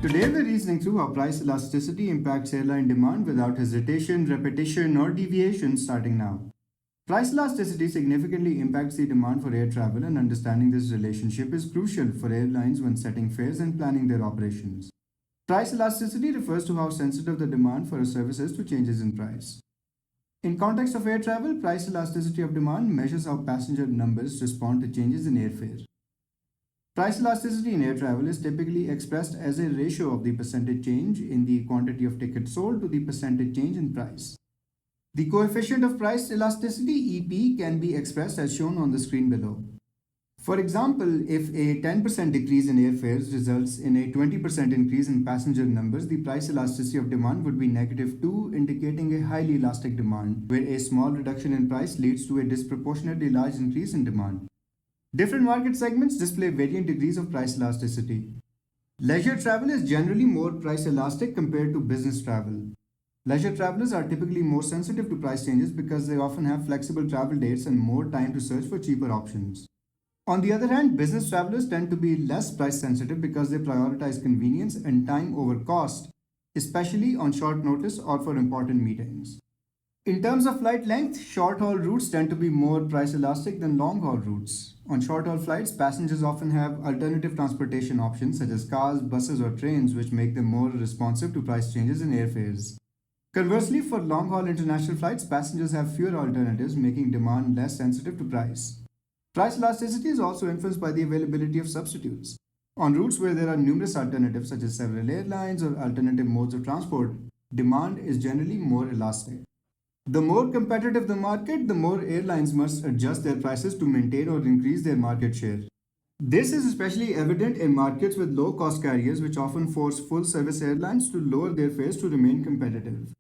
Today we're reasoning through how price elasticity impacts airline demand without hesitation, repetition, or deviation starting now. Price elasticity significantly impacts the demand for air travel, and understanding this relationship is crucial for airlines when setting fares and planning their operations. Price elasticity refers to how sensitive the demand for a service is to changes in price. In context of air travel, price elasticity of demand measures how passenger numbers respond to changes in airfare. Price elasticity in air travel is typically expressed as a ratio of the percentage change in the quantity of tickets sold to the percentage change in price. The coefficient of price elasticity EP can be expressed as shown on the screen below. For example, if a 10% decrease in airfares results in a 20% increase in passenger numbers, the price elasticity of demand would be -2, indicating a highly elastic demand, where a small reduction in price leads to a disproportionately large increase in demand. Different market segments display varying degrees of price elasticity. Leisure travel is generally more price elastic compared to business travel. Leisure travelers are typically more sensitive to price changes because they often have flexible travel dates and more time to search for cheaper options. On the other hand, business travelers tend to be less price sensitive because they prioritize convenience and time over cost, especially on short notice or for important meetings. In terms of flight length, short-haul routes tend to be more price elastic than long-haul routes. On short-haul flights, passengers often have alternative transportation options such as cars, buses, or trains, which make them more responsive to price changes in airfares. Conversely, for long-haul international flights, passengers have fewer alternatives, making demand less sensitive to price. Price elasticity is also influenced by the availability of substitutes. On routes where there are numerous alternatives, such as several airlines or alternative modes of transport, demand is generally more elastic. The more competitive the market, the more airlines must adjust their prices to maintain or increase their market share. This is especially evident in markets with low-cost carriers, which often force full-service airlines to lower their fares to remain competitive.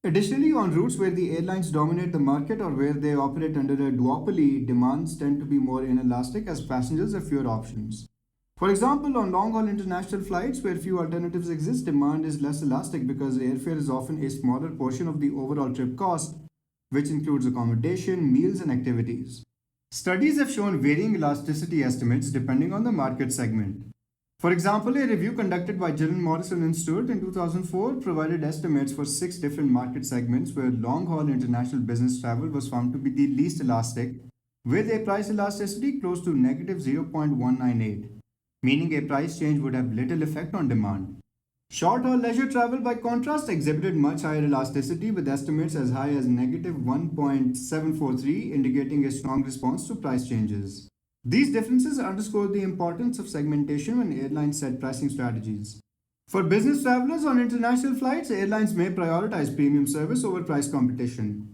Additionally, on routes where the airlines dominate the market or where they operate under a duopoly, demands tend to be more inelastic as passengers have fewer options. For example, on long-haul international flights where few alternatives exist, demand is less elastic because airfare is often a smaller portion of the overall trip cost, which includes accommodation, meals, and activities. Studies have shown varying elasticity estimates depending on the market segment. For example, a review conducted by Gillen Morrison Institute in 2004 provided estimates for 6 different market segments where long-haul international business travel was found to be the least elastic, with a price elasticity close to -0.198. Meaning a price change would have little effect on demand. Short-haul leisure travel, by contrast, exhibited much higher elasticity with estimates as high as -1.743, indicating a strong response to price changes. These differences underscore the importance of segmentation when airlines set pricing strategies. For business travelers on international flights, airlines may prioritize premium service over price competition.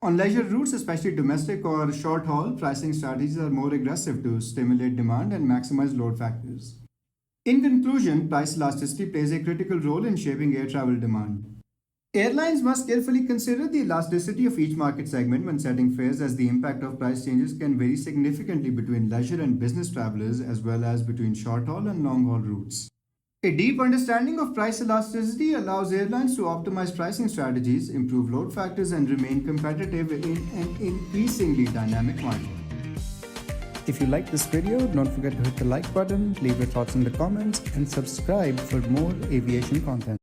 On leisure routes, especially domestic or short-haul, pricing strategies are more aggressive to stimulate demand and maximize load factors. In conclusion, price elasticity plays a critical role in shaping air travel demand. Airlines must carefully consider the elasticity of each market segment when setting fares, as the impact of price changes can vary significantly between leisure and business travelers as well as between short-haul and long-haul routes. A deep understanding of price elasticity allows airlines to optimize pricing strategies, improve load factors, and remain competitive in an increasingly dynamic market. If you like this video, don't forget to hit the like button, leave your thoughts in the comments, and subscribe for more aviation content.